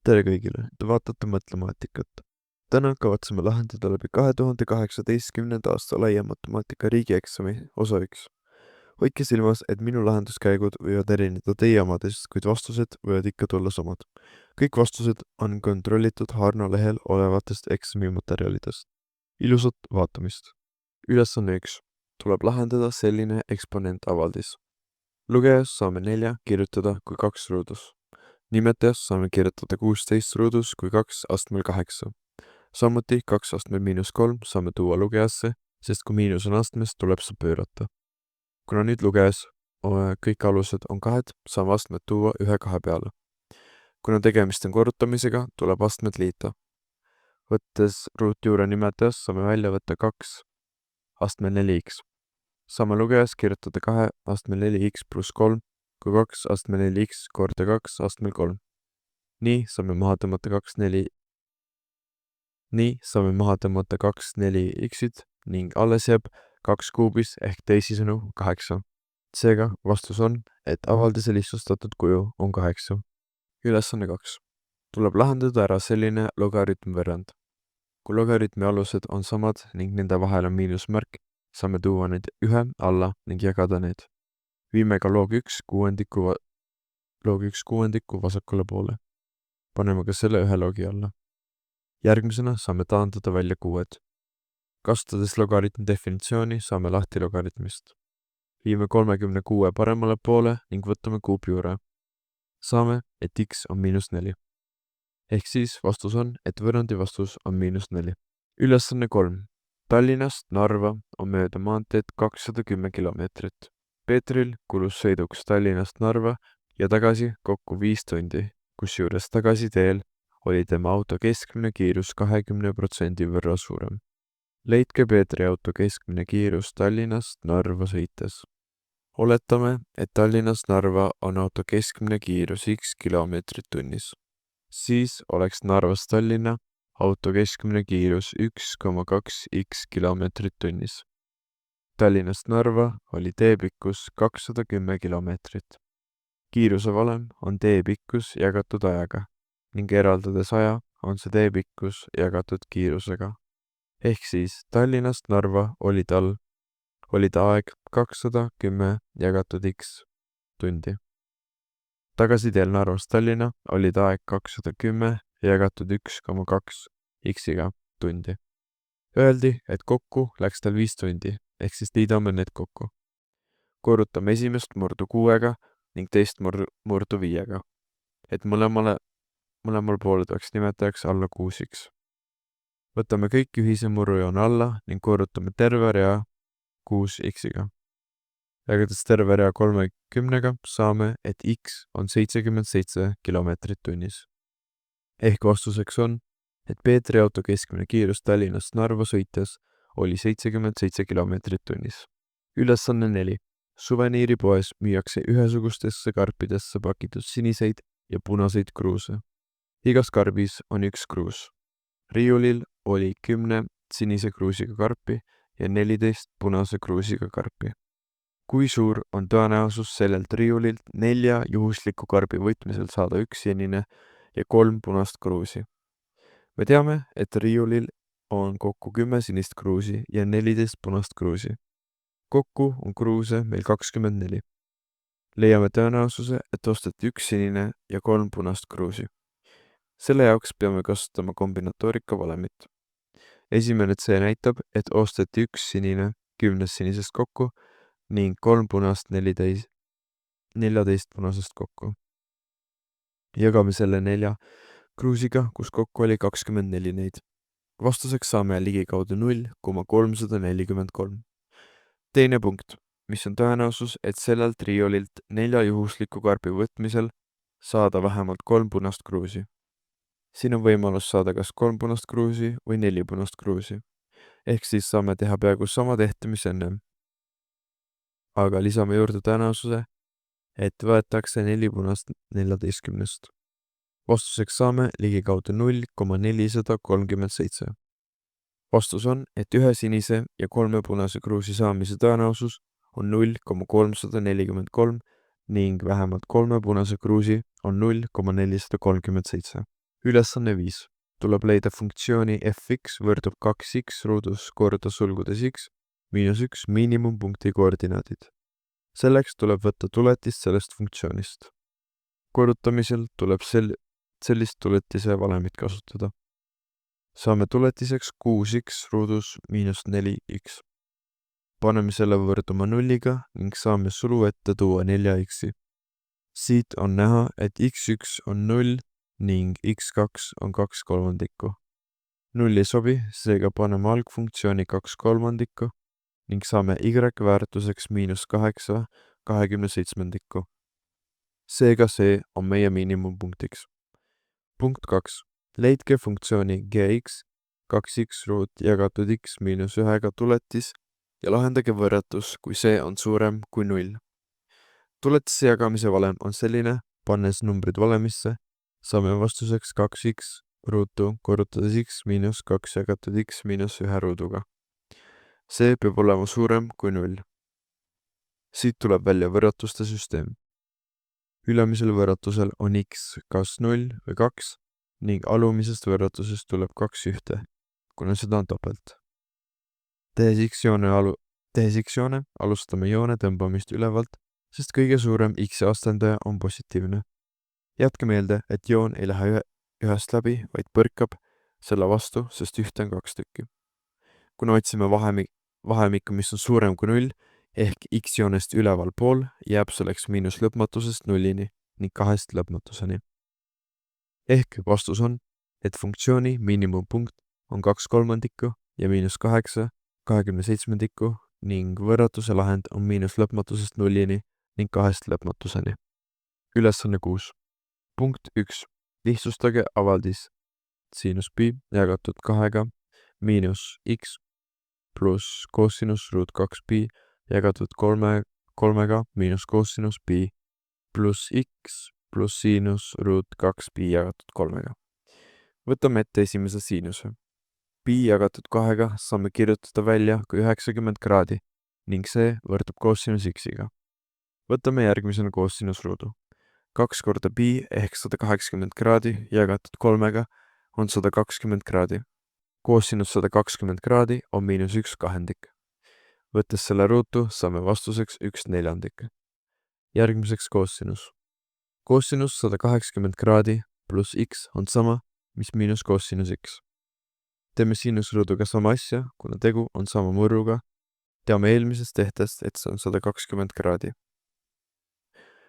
Tere kõigile, te vaatate Mõtlemaatikat. Täna kavatseme lahendada läbi 2018. aasta laiem matemaatika riigieksami osa 1. Hoidke silmas, et minu lahenduskäigud võivad erineda teie omadest, kuid vastused võivad ikka tulla samad. Kõik vastused on kontrollitud Harno lehel olevatest eksamimaterjalidest. Ilusat vaatamist. Ülesanne 1. Tuleb lahendada selline eksponentavaldis. Lugejas saame 4 kirjutada kui 2 ruudus. Nimetajas saame kirjutada 16 ruudus kui 2 astmel 8. Samuti 2 astmel -3 saame tuua lugejasse, sest kui miinus on astmes, tuleb see pöörata. Kuna nüüd lugejas kõik alused on 2, saame astmed tuua 1 2 peale. Kuna tegemist on korrutamisega, tuleb astmed liita. Võttes ruutjuure nimetajas saame välja võtta 2 astmel 4x. Saame lugejas kirjutada 2 astmel 4x pluss 3 kui 2 astmel 4x korda 2 astmel 3. Nii saame maha tõmmata 2 4x-id ning alles jääb 2 kuubis ehk teisisõnu 8. Seega vastus on, et avaldise lihtsustatud kuju on 8. Ülesanne 2. Tuleb lahendada ära selline logaritmvõrrand. Kui logaritmi alused on samad ning nende vahel on miinusmärk, saame tuua need 1 alla ning jagada need. Viime ka log 1 kuuendiku vasakule poole. Paneme ka selle 1 logi alla. Järgmisena saame taandada välja 6. Kasutades logaritmi definitsiooni saame lahti logaritmist. Viime 36 paremale poole ning võtame kuupjuure. Saame, et x on -4. Ehk siis vastus on, et võrrandi vastus on -4. Ülesanne 3. Tallinnast Narva on mööda maanteed 210 kilomeetrit. Peetril kulus sõiduks Tallinnast Narva ja tagasi kokku 5 tundi, kusjuures tagasiteel oli tema auto keskmine kiirus 20% võrra suurem. Leidke Peetri auto keskmine kiirus Tallinnast Narva sõites. Oletame, et Tallinnast Narva on auto keskmine kiirus x kilomeetrit tunnis. Siis oleks Narvast Tallinna auto keskmine kiirus 1,2x kilomeetrit tunnis. Tallinnast Narva oli teepikkus 210 kilomeetrit. Kiiruse valem on teepikkus jagatud ajaga ning eraldades aja on see teepikkus jagatud kiirusega. Ehk siis Tallinnast Narva oli ta aeg 210 jagatud x tundi. Tagasiteel Narvast Tallinna oli ta aeg 210 jagatud 1,2 x-iga tundi. Öeldi, et kokku läks tal 5 tundi, ehk siis liidame need kokku. Korrutame esimest murdu 6-ga ning teist murdu 5-ga, et mõlemal poole tuleks nimetajaks alla 6x. Võtame kõik ühise murrujoone alla ning korrutame terve rea 6x-iga. Jagades terve rea 30-ga saame, et x on 77 kilomeetrit tunnis. Ehk vastuseks on, et Peetri auto keskmine kiirus Tallinnast Narva sõites oli 77 kilomeetrit tunnis. Ülesanne 4. Suveniiripoes müüakse ühesugustesse karpidesse pakitud siniseid ja punaseid kruuse. Igas karbis on 1 kruus. Riiulil oli 10 sinise kruusiga karpi ja 14 punase kruusiga karpi. Kui suur on tõenäosus sellelt riiulilt 4 juhusliku karbi võtmisel saada 1 sinine ja 3 punast kruusi? Me teame, et riiulil on kokku 10 sinist kruusi ja 14 punast kruusi. Kokku on kruuse meil 24. Leiame tõenäosuse, et osteti 1 sinine ja 3 punast kruusi. Selle jaoks peame kasutama kombinatoorika valemit. Esimene C näitab, et osteti 1 sinine 10 sinisest kokku ning 3 punast 14 punasest kokku. Jagame selle 4 kruusiga, kus kokku oli 24 neid. Vastuseks saame ligikaudu 0,343. Teine punkt, mis on tõenäosus, et sellelt riiulilt 4 juhusliku karbi võtmisel saada vähemalt 3 punast kruusi. Siin on võimalus saada kas 3 punast kruusi või 4 punast kruusi. Ehk siis saame teha peaaegu sama tehte, mis ennem. Aga lisame juurde tõenäosuse, et võetakse 4 punast 14. Vastuseks saame ligikaudu 0,437. Vastus on, et 1 sinise ja 3 punase kruusi saamise tõenäosus on 0,343 ning vähemalt 3 punase kruusi on 0,437. Ülesanne 5. Tuleb leida funktsiooni fx võrdub 2x ruudus korda sulgudes x miinus 1 miinimumpunkti koordinaadid. Selleks tuleb võtta tuletis sellest funktsioonist. Korrutamisel tuleb sellist tuletise valemit kasutada. Saame tuletiseks 6x ruudus miinus 4x. Paneme selle võrduma nulliga ning saame sulu ette tuua 4x. Siit on näha, et x1 on 0 ning x2 on 2/3. 0 ei sobi, seega paneme algfunktsiooni 2/3 ning saame y väärtuseks -8 27. Seega see on meie miinimumpunktiks. Punkt 2. Leidke funktsiooni gx 2x ruut jagatud x miinus 1 tuletis ja lahendage võrratus, kui see on suurem kui 0. Tuletise jagamise valem on selline, pannes numbrid valemisse, saame vastuseks 2x ruutu korrutades x miinus 2 jagatud x miinus 1 ruuduga. See peab olema suurem kui 0. Siit tuleb välja võrratuste süsteem. Ülemisel võrratusel on x kas 0 või 2 ning alumisest võrratusest tuleb 2 ühte, kuna seda on topelt. Tehes x-joone alustame joone tõmbamist ülevalt, sest kõige suurem x astendaja on positiivne. Jätke meelde, et joon ei lähe ühest läbi, vaid põrkab selle vastu, sest ühte on 2 tükki. Kuna otsime vahemikku, mis on suurem kui 0, ehk x-joonest üleval pool, jääb selleks miinus lõpmatusest 0-ni ning 2 lõpmatuseni. Ehk vastus on, et funktsiooni miinimumpunkt on 2/3 ja -8 27 ning võrratuse lahend on miinus lõpmatusest 0-ni ning 2 lõpmatuseni. Ülesanne 6. Punkt 1. Lihtsustage avaldis sinus pi jagatud 2 miinus x pluss koosinus ruut 2 pi jagatud 3 miinus koosinus pi pluss x pluss siinus ruut 2 pi jagatud 3. Võtame ette esimese siinuse. Pi jagatud 2 saame kirjutada välja kui 90 kraadi ning see võrdub koosinus x-iga. Võtame järgmisena koosinusruudu. 2 korda pi ehk 180 kraadi jagatud 3 on 120 kraadi. Koosinus 120 kraadi on miinus 1/2. Võttes selle ruutu saame vastuseks 1/4. Järgmiseks koosinus. Koosinus 180 kraadi pluss x on sama, mis miinus koosinus x. Teeme siinusruuduga sama asja, kuna tegu on sama mõõruga. Teame eelmisest tehtest, et see on 120 kraadi.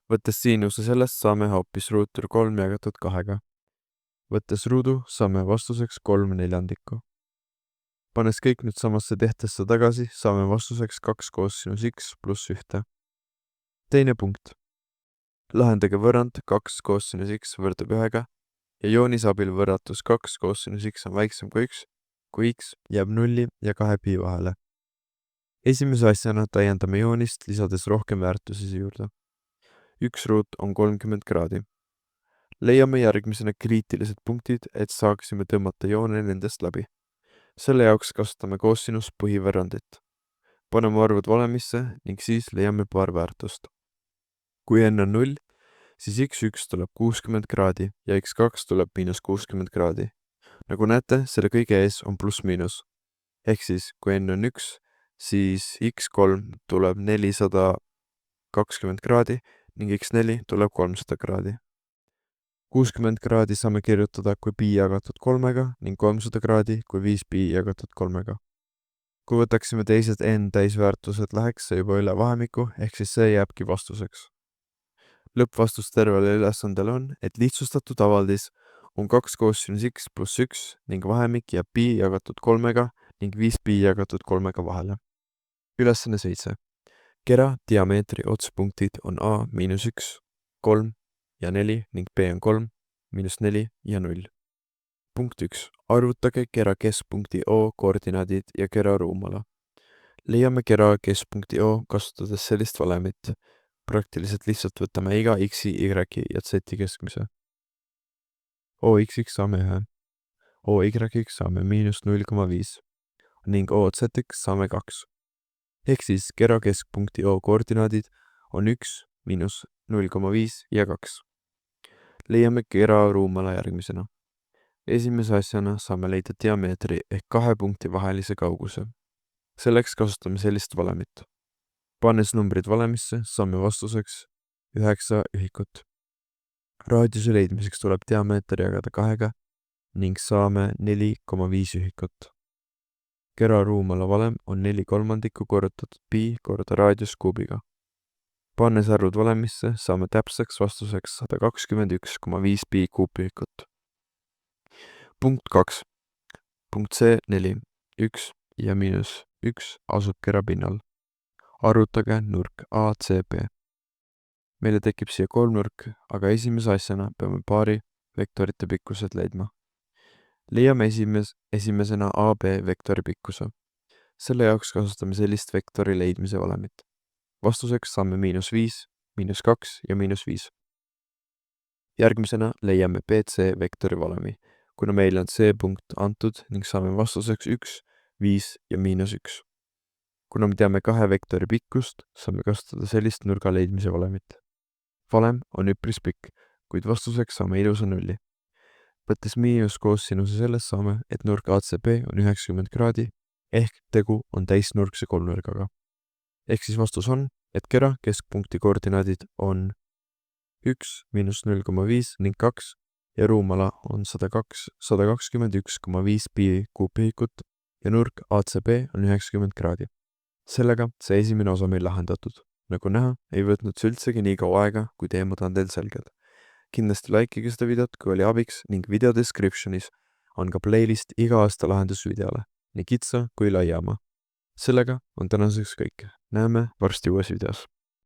Võttes siinuse sellest saame hoopis ruutur 3 jagatud 2. Võttes ruudu saame vastuseks 3/4. Pannes kõik nüüd samasse tehtesse tagasi, saame vastuseks 2 koosinus x pluss 1. Teine punkt. Lahendage võrrand 2 koosinus x võrdub 1 ja joonis abil võrratus 2 koosinus x on väiksem kui 1, kui x jääb 0 ja 2 pi vahele. Esimese asjana täiendame joonist, lisades rohkem väärtusi juurde. 1 ruut on 30 kraadi. Leiame järgmisena kriitilised punktid, et saaksime tõmmata joone nendest läbi. Selle jaoks kasutame koosinus põhivõrrandit. Paneme arvud valemisse ning siis leiame paar väärtust. Kui n on 0, siis x1 tuleb 60 kraadi ja x2 tuleb miinus 60 kraadi. Nagu näete, selle kõige ees on pluss-miinus. Ehk siis, kui n on 1, siis x3 tuleb 420 kraadi ning x4 tuleb 300 kraadi. 60 kraadi saame kirjutada kui pi jagatud 3 ning 300 kraadi kui 5 pi jagatud 3. Kui võtaksime teised n täisväärtused, läheks see juba üle vahemiku, ehk siis see jääbki vastuseks. Lõppvastus tervele ülesandele on, et lihtsustatud avaldis on 2 koosinus x pluss 1 ning vahemik jääb pi jagatud 3 ning 5 pi jagatud 3 vahele. Ülesanne 7. Kera diameetri otspunktid on a miinus 1, 3 ja 4 ning b on 3, miinus 4 ja 0. Punkt 1. Arvutage kera keskpunkti O koordinaadid ja kera ruumala. Leiame kera keskpunkti O kasutades sellist valemit. Praktiliselt lihtsalt võtame iga x-i, y ja z-i keskmise. OX saame 1, OY saame miinus 0,5 ning OZ saame 2. Ehk siis kera keskpunkti O koordinaadid on 1, miinus 0,5 ja 2. Leiame kera ruumala järgmisena. Esimese asjana saame leida diameetri ehk 2 punkti vahelise kauguse. Selleks kasutame sellist valemit. Pannes numbrid valemisse, saame vastuseks 9 ühikut. Raadiuse leidmiseks tuleb diameeter jagada 2 ning saame 4,5 ühikut. Kera ruumala valem on 4/3 korrutatud pi korda raadius kuubiga. Pannes arvud valemisse, saame täpseks vastuseks 121,5 pi kuupühikut. Punkt 2. Punkt C 4, 1 ja -1 asub kera pinnal. Arvutage nurk ACB. Meile tekib siia kolmnurk, aga esimese asjana peame paari vektorite pikkused leidma. Leiame esimesena AB vektori pikkuse. Selle jaoks kasutame sellist vektori leidmise valemit. Vastuseks saame -5, -2 ja -5. Järgmisena leiame BC vektori valemi, kuna meile on C punkt antud ning saame vastuseks 1, 5 ja -1. Kuna me teame 2 vektori pikkust, saame kasutada sellist nurga leidmise valemit. Valem on üpris pikk, kuid vastuseks saame ilusa nulli. Võttes miinuskoossinuse sellest saame, et nurk ACB on 90 kraadi ehk tegu on täisnurkse kolmnurgaga. Ehk siis vastus on, et kera keskpunkti koordinaadid on 1, -0,5 ning 2 ja ruumala on 121,5 pi kuupühikut ja nurk ACB on 90 kraadi. Sellega see esimene osa meil lahendatud. Nagu näha, ei võtnud see üldsegi nii kaua aega, kui teemad on teil selged. Kindlasti likeige seda videot, kui oli abiks ning video descriptionis on ka playlist iga aasta lahendusvideole, nii kitsa kui laia oma. Sellega on tänaseks kõik. Näeme varsti uues videos.